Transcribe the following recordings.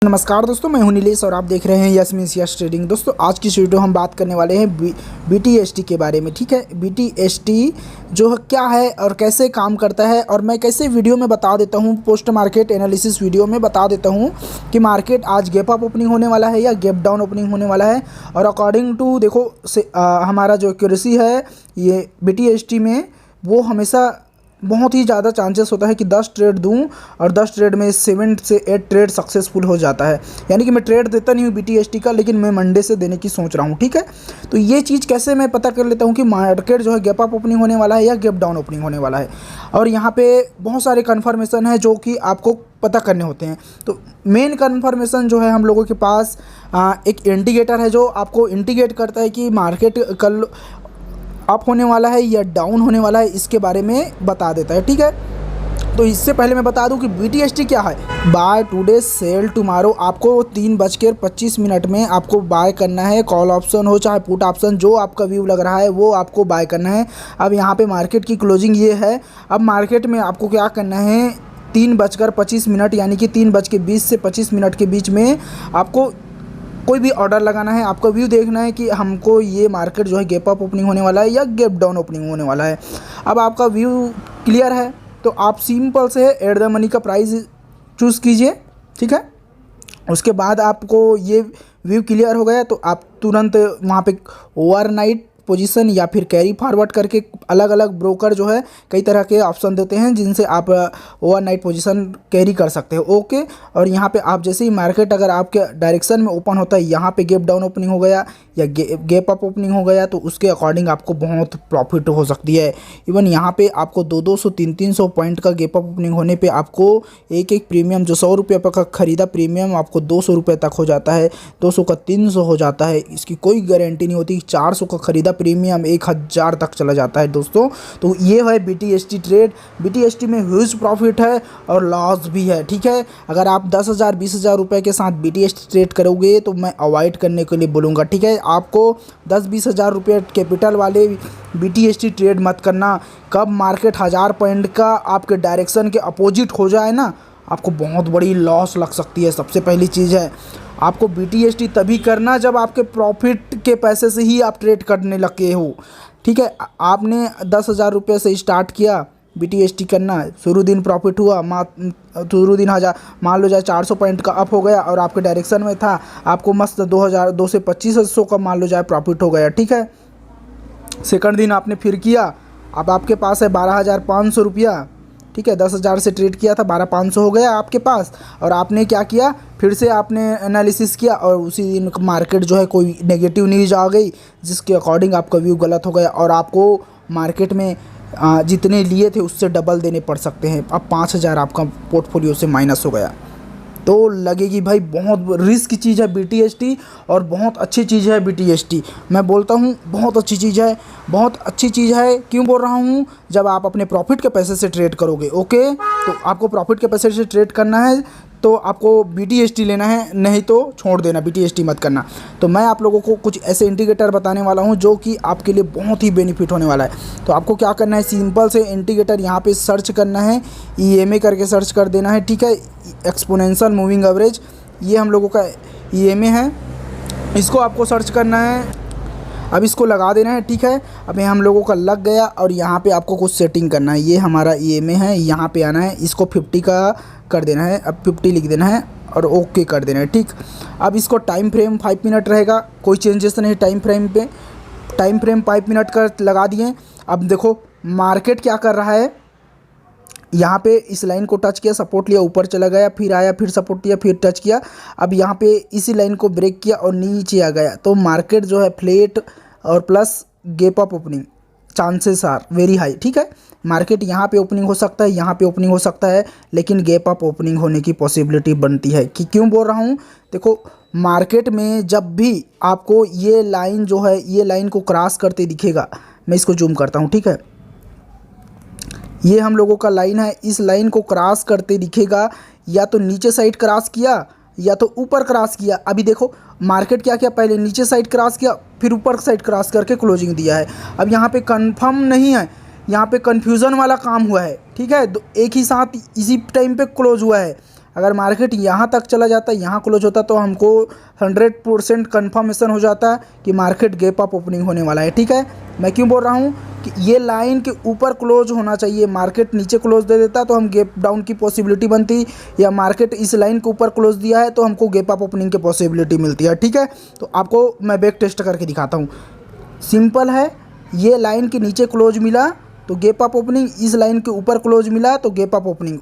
नमस्कार दोस्तों, मैं हूं नीलेश और आप देख रहे हैं यस मीन्स यस ट्रेडिंग। दोस्तों आज की वीडियो हम बात करने वाले हैं BTST के बारे में। ठीक है, BTST जो है क्या है और कैसे काम करता है, और मैं कैसे वीडियो में बता देता हूं, पोस्ट मार्केट एनालिसिस वीडियो में बता देता हूं कि मार्केट आज गैप अप ओपनिंग होने वाला है या गैप डाउन ओपनिंग होने वाला है। और अकॉर्डिंग टू देखो हमारा जो एक्यूरेसी है ये BTST में, वो हमेशा बहुत ही ज़्यादा चांसेस होता है कि 10 ट्रेड दूं और 10 ट्रेड में 7 से 8 ट्रेड सक्सेसफुल हो जाता है। यानी कि मैं ट्रेड देता नहीं हूँ BTST का, लेकिन मैं मंडे से देने की सोच रहा हूँ। ठीक है, तो ये चीज़ कैसे मैं पता कर लेता हूँ कि मार्केट जो है गैप अप ओपनिंग होने वाला है या गैप डाउन ओपनिंग होने वाला है। और यहाँ पे बहुत सारे कन्फर्मेशन है जो कि आपको पता करने होते हैं। तो मेन कन्फर्मेशन जो है हम लोगों के पास एक इंडिकेटर है जो आपको इंडिकेट करता है कि मार्केट कल अप होने वाला है या डाउन होने वाला है, इसके बारे में बता देता है। ठीक है, तो इससे पहले मैं बता दूं कि BTST क्या है। बाय टुडे सेल टुमारो, आपको 3:25 में आपको बाय करना है। कॉल ऑप्शन हो चाहे पुट ऑप्शन, जो आपका व्यू लग रहा है वो आपको बाय करना है। अब यहाँ पे मार्केट की क्लोजिंग ये है। अब मार्केट में आपको क्या करना है, 3:25 यानी कि 3:20 से 25 के बीच में आपको कोई भी ऑर्डर लगाना है। आपको व्यू देखना है कि हमको ये मार्केट जो है गैप अप ओपनिंग होने वाला है या गैप डाउन ओपनिंग होने वाला है। अब आपका व्यू क्लियर है तो आप सिंपल से एट द मनी का प्राइस चूज़ कीजिए। ठीक है, उसके बाद आपको ये व्यू क्लियर हो गया तो आप तुरंत वहाँ पे ओवरनाइट पोजीशन या फिर कैरी फॉरवर्ड करके, अलग अलग ब्रोकर जो है कई तरह के ऑप्शन देते हैं जिनसे आप ओवरनाइट पोजीशन कैरी कर सकते हो। ओके, और यहाँ पे आप जैसे ही मार्केट अगर आपके डायरेक्शन में ओपन होता है, यहाँ पे गैप डाउन ओपनिंग हो गया या गैप अप ओपनिंग हो गया, तो उसके अकॉर्डिंग आपको बहुत प्रॉफिट हो सकती है। इवन यहाँ पे आपको 200 300 पॉइंट का गैप अप ओपनिंग होने पे आपको एक प्रीमियम जो 100 रुपये का खरीदा प्रीमियम आपको 200 रुपये तक हो जाता है, 200 का 300 हो जाता है। इसकी कोई गारंटी नहीं होती। 400 का खरीदा प्रीमियम 1000 तक चला जाता है दोस्तों। तो ये है BTST ट्रेड। BTST में ह्यूज प्रॉफिट है और लॉस भी है। ठीक है, अगर आप 10,000 20,000 रुपये के साथ BTST ट्रेड करोगे तो मैं अवॉइड करने के लिए बोलूँगा। ठीक है, आपको 10-20 हज़ार रुपये कैपिटल वाले BTST ट्रेड मत करना। कब मार्केट 1000 पॉइंट का आपके डायरेक्शन के अपोजिट हो जाए ना, आपको बहुत बड़ी लॉस लग सकती है। सबसे पहली चीज़ है, आपको BTST तभी करना जब आपके प्रॉफिट के पैसे से ही आप ट्रेड करने लगे हो। ठीक है, आपने 10,000 रुपये से स्टार्ट किया BTST करना, शुरू दिन प्रॉफिट हुआ, शुरू दिन मान लो जाए 400 पॉइंट का अप हो गया और आपके डायरेक्शन में था, आपको मस्त 2 से 2500 का मान लो जाए प्रॉफिट हो गया। ठीक है, सेकंड दिन आपने फिर किया, अब आपके पास है 12,500 रुपया। ठीक है, 10,000 से ट्रेड किया था, 12,500 हो गया आपके पास। और आपने क्या किया, फिर से आपने एनालिसिस किया और उसी दिन मार्केट जो है कोई नेगेटिव न्यूज़ आ गई जिसके अकॉर्डिंग आपका व्यू गलत हो गया और आपको मार्केट में जितने लिए थे उससे डबल देने पड़ सकते हैं। अब 5,000 आपका पोर्टफोलियो से माइनस हो गया। तो लगेगी भाई बहुत रिस्क चीज़ है BTST, और बहुत अच्छी चीज़ है BTST। मैं बोलता हूँ बहुत अच्छी चीज़ है, बहुत अच्छी चीज़ है। क्यों बोल रहा हूँ, जब आप अपने प्रॉफिट के पैसे से ट्रेड करोगे। ओके, तो आपको प्रॉफिट के पैसे से ट्रेड करना है तो आपको BTST लेना है, नहीं तो छोड़ देना, BTST मत करना। तो मैं आप लोगों को कुछ ऐसे इंडिकेटर बताने वाला हूं जो कि आपके लिए बहुत ही बेनिफिट होने वाला है। तो आपको क्या करना है, सिंपल से इंडिकेटर यहाँ पे सर्च करना है, EMA करके सर्च कर देना है। ठीक है, एक्सपोनेंशियल मूविंग एवरेज, ये हम लोगों का EMA है, इसको आपको सर्च करना है। अब इसको लगा देना है। ठीक है, अब ये हम लोगों का लग गया और यहाँ पे आपको कुछ सेटिंग करना है। ये हमारा EMA है, यहाँ पे आना है, इसको 50 का कर देना है। अब 50 लिख देना है और ओके कर देना है। ठीक, अब इसको टाइम फ्रेम 5 मिनट रहेगा, कोई चेंजेस नहीं टाइम फ्रेम पे। टाइम फ्रेम 5 मिनट का लगा दिए। अब देखो मार्केट क्या कर रहा है, यहाँ पे इस लाइन को टच किया, सपोर्ट लिया, ऊपर चला गया, फिर आया, फिर सपोर्ट लिया, फिर टच किया। अब यहाँ पे इसी लाइन को ब्रेक किया और नीचे आ गया। तो मार्केट जो है फ्लैट और plus gap up opening chances are very high. ठीक है, मार्केट यहाँ पे ओपनिंग हो सकता है, यहाँ पे ओपनिंग हो सकता है, लेकिन गैप अप ओपनिंग होने की पॉसिबिलिटी बनती है। कि क्यों बोल रहा हूँ, देखो मार्केट में जब भी आपको ये लाइन जो है, ये लाइन को क्रॉस करते दिखेगा, मैं इसको जूम करता हूँ। ठीक है, ये हम लोगों का लाइन है, इस लाइन को क्रॉस करते दिखेगा, या तो नीचे साइड क्रॉस किया या तो ऊपर क्रॉस किया। अभी देखो मार्केट क्या किया, पहले नीचे साइड क्रॉस किया, फिर ऊपर साइड क्रॉस करके क्लोजिंग दिया है। अब यहाँ पे कंफर्म नहीं है, यहाँ पे कन्फ्यूज़न वाला काम हुआ है। ठीक है, एक ही साथ इसी टाइम पे क्लोज हुआ है। अगर मार्केट यहाँ तक चला जाता, यहाँ क्लोज होता, तो हमको 100% कन्फर्मेशन हो जाता कि मार्केट गैप अप ओपनिंग होने वाला है। ठीक है, मैं क्यों बोल रहा हूँ कि ये लाइन के ऊपर क्लोज होना चाहिए। मार्केट नीचे क्लोज दे देता तो हम गैप डाउन की पॉसिबिलिटी बनती, या मार्केट इस लाइन के ऊपर क्लोज दिया है तो हमको गैप अप ओपनिंग की पॉसिबिलिटी मिलती है। ठीक है, तो आपको मैं बैक टेस्ट करके दिखाता हूँ। सिंपल है, ये लाइन के नीचे क्लोज मिला तो गैप अप ओपनिंग, इस लाइन के ऊपर क्लोज मिला तो gap up opening,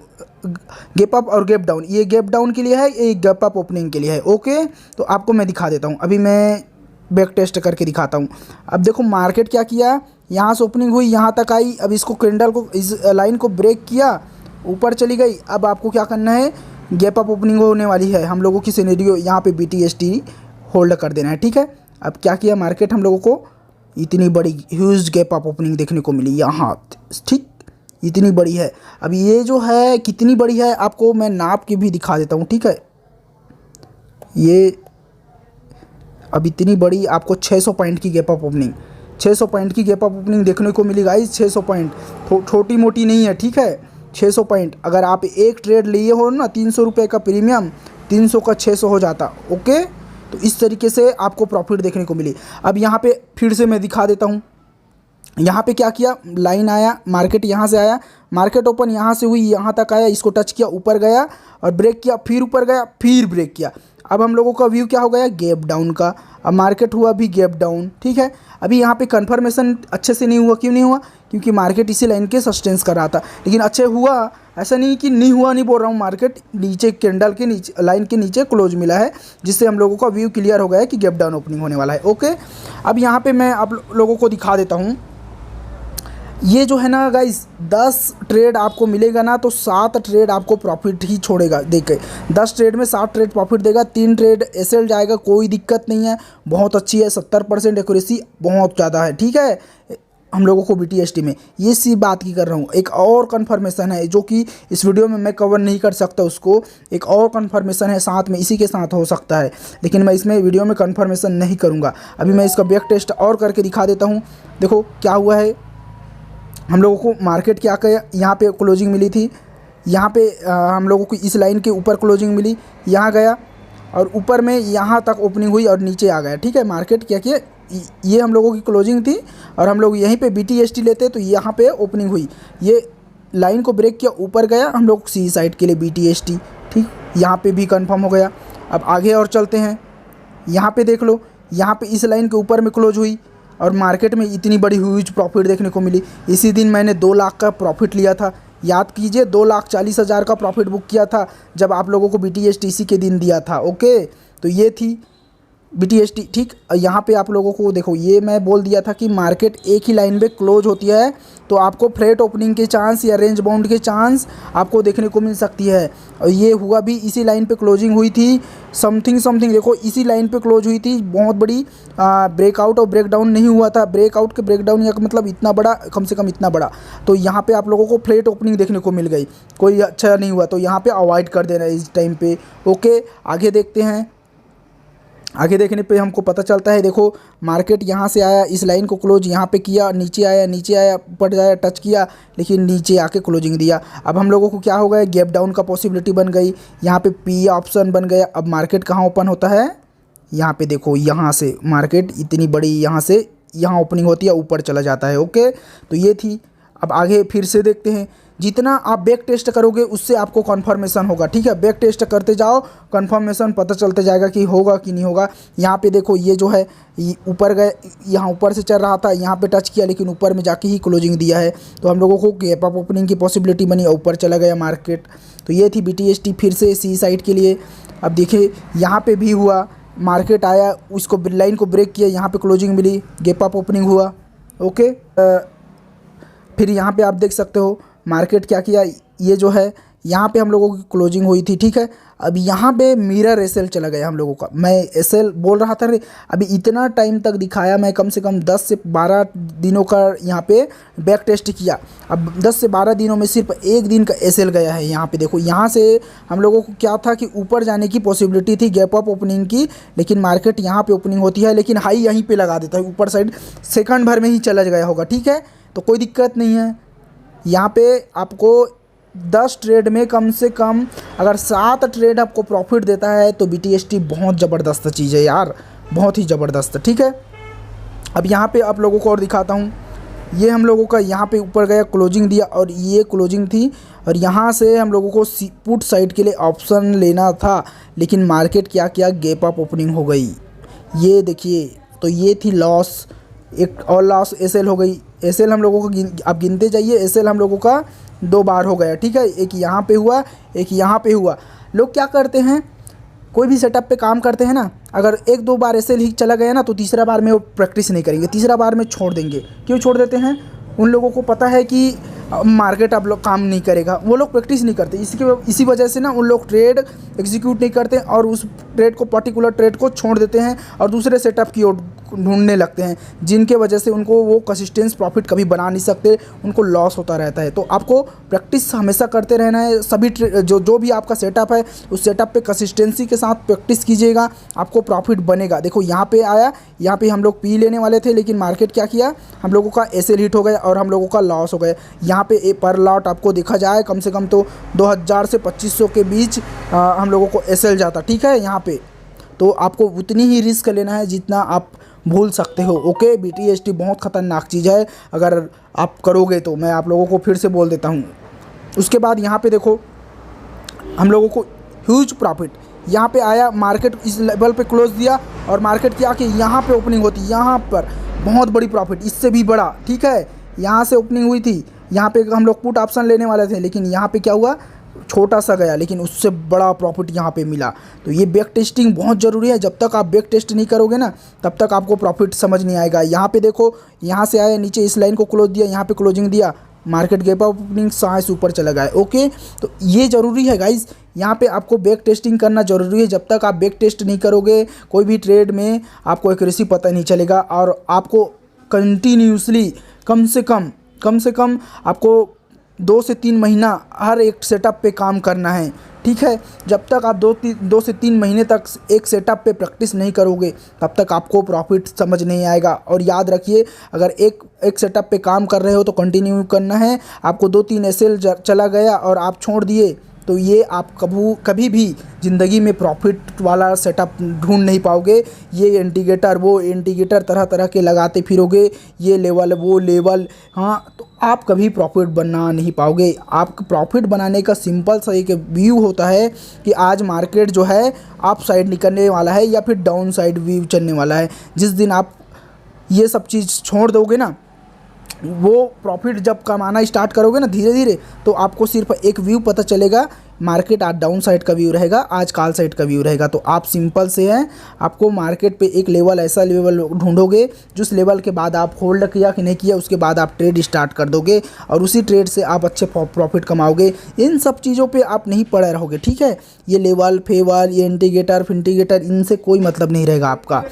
gap up और गैप डाउन, ये गैप डाउन के लिए है, ये गैप अप ओपनिंग के लिए है। ओके, तो आपको मैं दिखा देता हूँ, अभी मैं बैक टेस्ट करके दिखाता हूँ। अब देखो मार्केट क्या किया, यहाँ से ओपनिंग हुई, यहाँ तक आई, अब इसको कैंडल को, इस लाइन को ब्रेक किया, ऊपर चली गई। अब आपको क्या करना है, गैप अप ओपनिंग होने वाली है, हम लोगों की सिनेरियो यहाँ पे BTST होल्ड कर देना है। ठीक है, अब क्या किया मार्केट, हम लोगों को इतनी बड़ी ह्यूज गैप अप ओपनिंग देखने को मिली यहाँ, ठीक, इतनी बड़ी है। अब ये जो है कितनी बड़ी है आपको मैं नाप के भी दिखा देता हूँ। ठीक है, ये अब इतनी बड़ी आपको 600 पॉइंट की गैप अप ओपनिंग, 600 पॉइंट की गैप अप ओपनिंग देखने को मिली गाइस। 600 पॉइंट छोटी मोटी नहीं है। ठीक है, 600 पॉइंट, अगर आप एक ट्रेड लिए हो ना 300 रुपये का प्रीमियम, 300 का 600 हो जाता। ओके, तो इस तरीके से आपको प्रॉफिट देखने को मिली। अब यहाँ पे फिर से मैं दिखा देता हूँ, यहाँ पे क्या किया, लाइन आया, मार्केट यहाँ से आया, मार्केट ओपन यहाँ से हुई, यहाँ तक आया, इसको टच किया, ऊपर गया और ब्रेक किया, फिर ऊपर गया, फिर ब्रेक किया। अब हम लोगों का व्यू क्या हो गया, गैप डाउन का। अब मार्केट हुआ भी गैप डाउन। ठीक है, अभी यहाँ पे कंफर्मेशन अच्छे से नहीं हुआ, क्यों नहीं हुआ, क्योंकि मार्केट इसी लाइन के सस्टेंस कर रहा था, लेकिन अच्छे हुआ, ऐसा नहीं कि नहीं हुआ, नहीं बोल रहा हूँ। मार्केट नीचे कैंडल के नीचे, लाइन के नीचे क्लोज मिला है, जिससे हम लोगों का व्यू क्लियर हो गया है कि गैप डाउन ओपनिंग होने वाला है। ओके, अब यहाँ पे मैं आप लोगों को दिखा देता हूँ, ये जो है ना गाइस, 10 ट्रेड आपको मिलेगा ना तो 7 ट्रेड आपको प्रॉफिट ही छोड़ेगा। देखिए 10 ट्रेड में 7 ट्रेड प्रॉफिट देगा, 3 ट्रेड एसएल जाएगा, कोई दिक्कत नहीं है, बहुत अच्छी है, 70% एक्यूरेसी बहुत ज़्यादा है। ठीक है, हम लोगों को BTST में ये सी बात की कर रहा हूँ। एक और कन्फर्मेशन है जो कि इस वीडियो में मैं कवर नहीं कर सकता, उसको एक और कन्फर्मेशन है साथ में, इसी के साथ हो सकता है, लेकिन मैं इसमें वीडियो में कन्फर्मेशन नहीं करूँगा। अभी मैं इसका बैक टेस्ट और करके दिखा देता हूँ। देखो क्या हुआ है, हम लोगों को मार्केट क्या किया, यहाँ पे क्लोजिंग मिली थी, यहाँ पे हम लोगों को इस लाइन के ऊपर क्लोजिंग मिली, यहाँ गया और ऊपर में यहाँ तक ओपनिंग हुई और नीचे आ गया। ठीक है, मार्केट क्या किया, ये हम लोगों की क्लोजिंग थी और हम लोग यहीं पे BTST लेते तो यहाँ पे ओपनिंग हुई, ये लाइन को ब्रेक किया, ऊपर गया, हम लोग सी साइड के लिए BTST। ठीक, यहाँ पे भी कंफर्म हो गया। अब आगे और चलते हैं, यहाँ पे देख लो, यहाँ पे इस लाइन के ऊपर में क्लोज हुई और मार्केट में इतनी बड़ी ह्यूज प्रॉफिट देखने को मिली। इसी दिन मैंने 2 लाख का प्रॉफिट लिया था, याद कीजिए, 2,40,000 का प्रॉफिट बुक किया था जब आप लोगों को BTST के दिन दिया था। ओके, तो ये थी BTST। ठीक, यहाँ पे आप लोगों को देखो, ये मैं बोल दिया था कि मार्केट एक ही लाइन पे क्लोज होती है तो आपको फ्लैट ओपनिंग के चांस या रेंज बाउंड के चांस आपको देखने को मिल सकती है, और ये हुआ भी इसी लाइन पे क्लोजिंग हुई थी। समथिंग देखो इसी लाइन पे क्लोज हुई थी, बहुत बड़ी ब्रेकआउट और ब्रेकडाउन नहीं हुआ था। ब्रेकआउट के ब्रेकडाउन या मतलब इतना बड़ा, कम से कम इतना बड़ा, तो यहाँ पे आप लोगों को फ्लैट ओपनिंग देखने को मिल गई, कोई अच्छा नहीं हुआ, तो यहाँ पे अवॉइड कर देना इस टाइम पे। ओके, आगे देखते हैं, आगे देखने पे हमको पता चलता है, देखो मार्केट यहाँ से आया, इस लाइन को क्लोज यहाँ पे किया, नीचे आया, ऊपर जाया, टच किया, लेकिन नीचे आके क्लोजिंग दिया। अब हम लोगों को क्या हो गया, गैप डाउन का पॉसिबिलिटी बन गई, यहाँ पे P ऑप्शन बन गया। अब मार्केट कहाँ ओपन होता है, यहाँ पे देखो, यहाँ से मार्केट इतनी बड़ी, यहाँ से यहाँ ओपनिंग होती है, ऊपर चला जाता है। ओके, तो ये थी। अब आगे फिर से देखते हैं, जितना आप बैक टेस्ट करोगे उससे आपको कन्फर्मेशन होगा। ठीक है, बैक टेस्ट करते जाओ, कन्फर्मेशन पता चलते जाएगा कि होगा कि नहीं होगा। यहाँ पे देखो, ये जो है ऊपर गए, यहाँ ऊपर से चल रहा था, यहाँ पे टच किया, लेकिन ऊपर में जाके ही क्लोजिंग दिया है, तो हम लोगों को गैप अप ओपनिंग की पॉसिबिलिटी बनी, ऊपर चला गया मार्केट। तो ये थी BTST फिर से सी साइड के लिए। अब देखिए यहाँ पे भी हुआ, मार्केट आया, उसको लाइन को ब्रेक किया, यहाँ पे क्लोजिंग मिली, गैप अप ओपनिंग हुआ। ओके, फिर यहाँ पे आप देख सकते हो मार्केट क्या किया, ये जो है यहाँ पे हम लोगों की क्लोजिंग हुई थी। ठीक है, अब यहाँ पे मिरर एसएल चला गया हम लोगों का, मैं एसएल बोल रहा था रे, अभी इतना टाइम तक दिखाया, मैं कम से कम 10 से 12 दिनों का यहाँ पे बैक टेस्ट किया। अब 10 से 12 दिनों में सिर्फ एक दिन का एसएल गया है। यहाँ पे देखो, यहाँ से हम लोगों को क्या था कि ऊपर जाने की पॉसिबिलिटी थी गैप अप ओपनिंग की, लेकिन मार्केट यहाँ पे ओपनिंग होती है, लेकिन हाई यहीं पर लगा देता है, ऊपर साइड सेकंड भर में ही चला गया होगा। ठीक है, तो कोई दिक्कत नहीं है, यहाँ पे आपको 10 ट्रेड में कम से कम अगर 7 ट्रेड आपको प्रॉफिट देता है तो BTST बहुत ज़बरदस्त चीज़ है यार, बहुत ही ज़बरदस्त। ठीक है, अब यहाँ पे आप लोगों को और दिखाता हूँ। ये हम लोगों का यहाँ पे ऊपर गया, क्लोजिंग दिया और ये क्लोजिंग थी, और यहाँ से हम लोगों को पुट साइड के लिए ऑप्शन लेना था, लेकिन मार्केट क्या किया, गैप अप ओपनिंग हो गई। ये देखिए, तो ये थी लॉस, एक और लॉस एसएल हो गई। एसएल हम लोगों को आप गिनते जाइए, एसएल हम लोगों का 2 बार हो गया। ठीक है, एक यहाँ पे हुआ, एक यहाँ पे हुआ। लोग क्या करते हैं, कोई भी सेटअप पे काम करते हैं ना, अगर 1-2 बार ऐसे ही चला गया ना तो तीसरा बार में वो प्रैक्टिस नहीं करेंगे, तीसरा बार में छोड़ देंगे। क्यों छोड़ देते हैं? उन लोगों को पता है कि मार्केट अब लोग काम नहीं करेगा, वो लोग प्रैक्टिस नहीं करते। इसी वजह से ना उन लोग ट्रेड एग्जीक्यूट नहीं करते और उस ट्रेड को, पर्टिकुलर ट्रेड को छोड़ देते हैं और दूसरे सेटअप की ओर ढूंढने लगते हैं, जिनके वजह से उनको वो कंसिस्टेंस प्रॉफिट कभी बना नहीं सकते, उनको लॉस होता रहता है। तो आपको प्रैक्टिस हमेशा करते रहना है। सभी जो भी आपका सेटअप है, उस सेटअप पे कंसिस्टेंसी के साथ प्रैक्टिस कीजिएगा, आपको प्रॉफिट बनेगा। देखो यहाँ पे आया, यहाँ पे हम लोग पी लेने वाले थे, लेकिन मार्केट क्या किया, हम लोगों का एसएल हिट हो गया और हम लोगों का लॉस हो गया। यहाँ पे पर लॉट आपको देखा जाए कम से कम तो 2000 से 2500 के बीच हम लोगों को एसएल जाता। ठीक है, यहाँ पे तो आपको उतनी ही रिस्क लेना है जितना आप भूल सकते हो। ओके, BTST बहुत ख़तरनाक चीज़ है, अगर आप करोगे तो। मैं आप लोगों को फिर से बोल देता हूँ। उसके बाद यहाँ पे देखो, हम लोगों को ह्यूज प्रॉफिट यहाँ पे आया, मार्केट इस लेवल पे क्लोज दिया और मार्केट क्या कि यहाँ पे ओपनिंग होती, यहाँ पर बहुत बड़ी प्रॉफिट, इससे भी बड़ा। ठीक है, यहाँ से ओपनिंग हुई थी, यहाँ पे हम लोग पुट ऑप्शन लेने वाले थे, लेकिन यहाँ पे क्या हुआ, छोटा सा गया, लेकिन उससे बड़ा प्रॉफिट यहाँ पे मिला। तो ये बैक टेस्टिंग बहुत ज़रूरी है। जब तक आप बैक टेस्ट नहीं करोगे ना, तब तक आपको प्रॉफिट समझ नहीं आएगा। यहाँ पे देखो, यहाँ से आया, नीचे इस लाइन को क्लोज दिया, यहाँ पे क्लोजिंग दिया, market gap up opening science ऊपर चला गया। ओके, तो ये ज़रूरी है गाइज, यहाँ पे आपको बैक टेस्टिंग करना ज़रूरी है। जब तक आप बैक टेस्ट नहीं करोगे कोई भी ट्रेड में, आपको एक्यूरेसी पता नहीं चलेगा और आपको कंटिन्यूसली कम से कम आपको 2 से 3 महीना हर एक सेटअप पे काम करना है। ठीक है, जब तक आप 2 से 3 महीने तक एक सेटअप पे प्रैक्टिस नहीं करोगे, तब तक आपको प्रॉफिट समझ नहीं आएगा। और याद रखिए, अगर एक सेटअप पे काम कर रहे हो तो कंटिन्यू करना है। आपको 2-3 एसएल चला गया और आप छोड़ दिए, तो ये आप कभी भी ज़िंदगी में प्रॉफिट वाला सेटअप ढूंढ नहीं पाओगे। ये इंडिकेटर, वो इंडिकेटर तरह तरह के लगाते फिरोगे, ये लेवल, वो लेवल, हाँ, तो आप कभी प्रॉफिट बना नहीं पाओगे। आप प्रॉफिट बनाने का सिंपल सा एक व्यू होता है कि आज मार्केट जो है अप साइड निकलने वाला है या फिर डाउन साइड व्यू चलने वाला है। जिस दिन आप ये सब चीज़ छोड़ दोगे ना, वो प्रॉफिट जब कमाना स्टार्ट करोगे ना धीरे धीरे, तो आपको सिर्फ एक व्यू पता चलेगा, मार्केट आज डाउन साइड का व्यू रहेगा, आज कॉल साइड का व्यू रहेगा। तो आप सिंपल से हैं, आपको मार्केट पे एक लेवल, ऐसा लेवल ढूंढोगे जिस लेवल के बाद आप होल्ड किया कि नहीं किया, उसके बाद आप ट्रेड स्टार्ट कर दोगे और उसी ट्रेड से आप अच्छे प्रॉफिट कमाओगे। इन सब चीज़ों पे आप नहीं पड़े रहोगे। ठीक है, ये लेवल फेवल, ये इंडिकेटर फिंडिकेटर, इनसे कोई मतलब नहीं रहेगा आपका।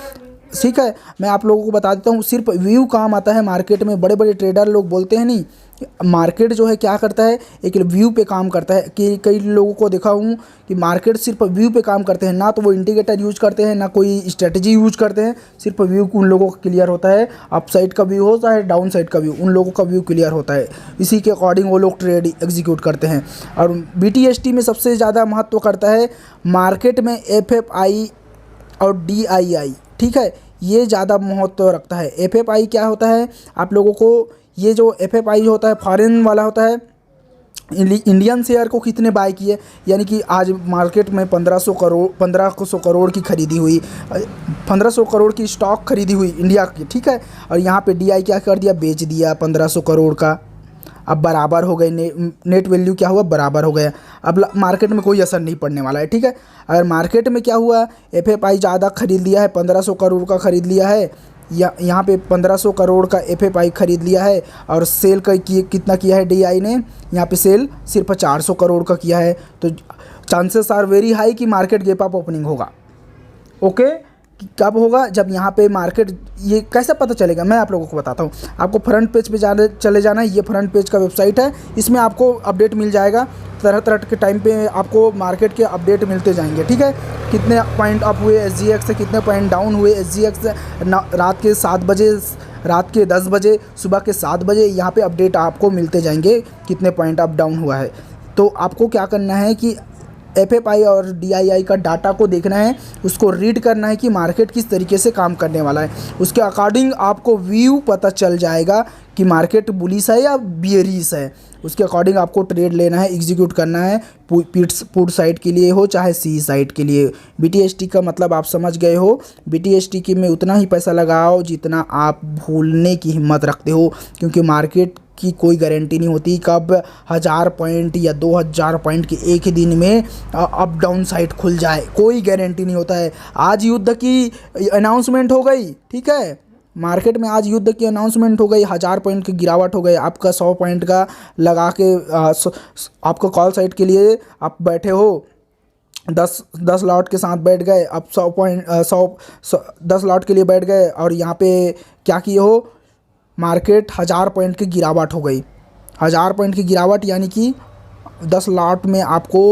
ठीक है, मैं आप लोगों को बता देता हूँ, सिर्फ व्यू काम आता है मार्केट में। बड़े बड़े ट्रेडर लोग बोलते हैं नहीं, मार्केट जो है क्या करता है, एक व्यू पे काम करता है। कि कई लोगों को देखा हूँ कि मार्केट सिर्फ व्यू पे काम करते हैं, ना तो वो इंडिकेटर यूज करते हैं, ना कोई स्ट्रेटजी यूज करते हैं। सिर्फ व्यू उन लोगों का क्लियर होता है, अप साइड का व्यू होता है, डाउन साइड का व्यू, उन लोगों का व्यू क्लियर होता है। इसी के अकॉर्डिंग वो लोग ट्रेड एग्जीक्यूट करते हैं। और BTST में सबसे ज़्यादा महत्व करता है मार्केट में FFI और DII। ठीक है, ये ज़्यादा महत्व रखता है। FFI क्या होता है, आप लोगों को ये जो FFI होता है फॉरेन वाला होता है, इंडियन शेयर को कितने बाय किए, यानी कि आज मार्केट में 1500 करोड़ की खरीदी हुई, 1500 करोड़ की स्टॉक खरीदी हुई इंडिया की। ठीक है, और यहाँ पे DI क्या कर दिया, बेच दिया 1500 करोड़ का। अब बराबर हो गए, नेट वैल्यू क्या हुआ, बराबर हो गया। अब मार्केट में कोई असर नहीं पड़ने वाला है। ठीक है, अगर मार्केट में क्या हुआ, FFI ज़्यादा खरीद लिया है, 1500 करोड़ का खरीद लिया है, या यहाँ पे 1500 करोड़ का FFI खरीद लिया है और सेल का कितना किया है DI ने, यहाँ पे सेल सिर्फ 400 करोड़ का किया है, तो चांसेस आर वेरी हाई कि मार्केट गैप अप ओपनिंग होगा। ओके, कब होगा, जब यहाँ पे मार्केट, ये कैसे पता चलेगा मैं आप लोगों को बताता हूँ। आपको फ्रंट पेज पे चले जाना है, ये फ्रंट पेज का वेबसाइट है, इसमें आपको अपडेट मिल जाएगा। तरह तरह के टाइम पे आपको मार्केट के अपडेट मिलते जाएंगे। ठीक है, कितने पॉइंट अप हुए SGX से, कितने पॉइंट डाउन हुए SGX से, रात के 7 बजे, रात के 10 बजे, सुबह के 7 बजे, यहाँ पे अपडेट आपको मिलते जाएंगे कितने पॉइंट अप डाउन हुआ है। तो आपको क्या करना है कि एफएफआई और डीआईआई का डाटा को देखना है, उसको रीड करना है कि मार्केट किस तरीके से काम करने वाला है। उसके अकॉर्डिंग आपको व्यू पता चल जाएगा कि मार्केट बुलिश है या बियरिश है। उसके अकॉर्डिंग आपको ट्रेड लेना है, एग्जीक्यूट करना है, पुट साइड के लिए हो चाहे सी साइड के लिए। बीटीएसटी का मतलब आप समझ गए हो। बीटीएसटी की में उतना ही पैसा लगाओ जितना आप भूलने की हिम्मत रखते हो, क्योंकि मार्केट की कोई गारंटी नहीं होती कब 1000 पॉइंट या 2000 पॉइंट के एक ही दिन में अप डाउन साइड खुल जाए, कोई गारंटी नहीं होता है। आज युद्ध की अनाउंसमेंट हो गई, ठीक है, मार्केट में आज युद्ध की अनाउंसमेंट हो गई, 1000 पॉइंट की गिरावट हो गई, आपका 100 पॉइंट का लगा के आपको कॉल साइड के लिए आप बैठे हो, 10 लॉट के साथ बैठ गए, अब 10 लॉट के लिए बैठ गए और यहाँ पे क्या किए हो, मार्केट 1000 पॉइंट की गिरावट हो गई। 1000 पॉइंट की गिरावट यानी कि 10 लॉट में आपको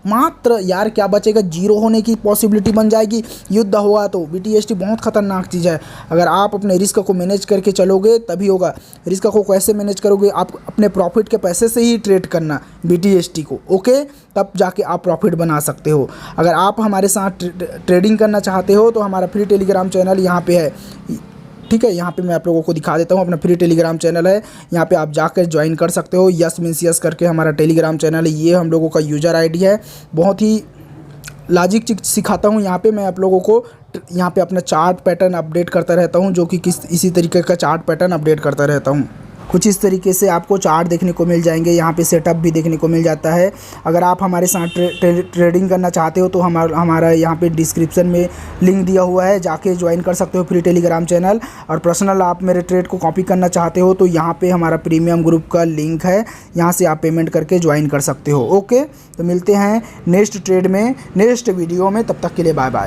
मात्र यार क्या बचेगा, जीरो होने की पॉसिबिलिटी बन जाएगी। युद्ध हुआ तो बीटीएसटी बहुत खतरनाक चीज़ है। अगर आप अपने रिस्क को मैनेज करके चलोगे तभी होगा। रिस्क को कैसे मैनेज करोगे, आप अपने प्रॉफिट के पैसे से ही ट्रेड करना बीटीएसटी को, ओके, तब जाके आप प्रॉफिट बना सकते हो। अगर आप हमारे साथ ट्रेडिंग करना चाहते हो तो हमारा फ्री टेलीग्राम चैनल यहाँ पे है, ठीक है। यहाँ पे मैं आप लोगों को दिखा देता हूँ, अपना फ्री टेलीग्राम चैनल है, यहाँ पे आप जाकर ज्वाइन कर सकते हो। यस मीन्स यस करके हमारा टेलीग्राम चैनल है, ये हम लोगों का यूज़र आईडी है। बहुत ही लॉजिक सिखाता हूँ यहाँ पे मैं आप लोगों को। यहाँ पे अपना चार्ट पैटर्न अपडेट करता रहता हूँ, जो कि इसी तरीके का चार्ट पैटर्न अपडेट करता रहता हूँ। कुछ इस तरीके से आपको चार्ट देखने को मिल जाएंगे, यहाँ पे सेटअप भी देखने को मिल जाता है। अगर आप हमारे साथ ट्रेडिंग करना चाहते हो तो हमारा यहाँ पे डिस्क्रिप्शन में लिंक दिया हुआ है, जाके ज्वाइन कर सकते हो फ्री टेलीग्राम चैनल। और पर्सनल आप मेरे ट्रेड को कॉपी करना चाहते हो तो यहाँ पे हमारा प्रीमियम ग्रुप का लिंक है, यहाँ से आप पेमेंट करके ज्वाइन कर सकते हो, ओके। तो मिलते हैं नेक्स्ट ट्रेड में, नेक्स्ट वीडियो में, तब तक के लिए बाय बाय।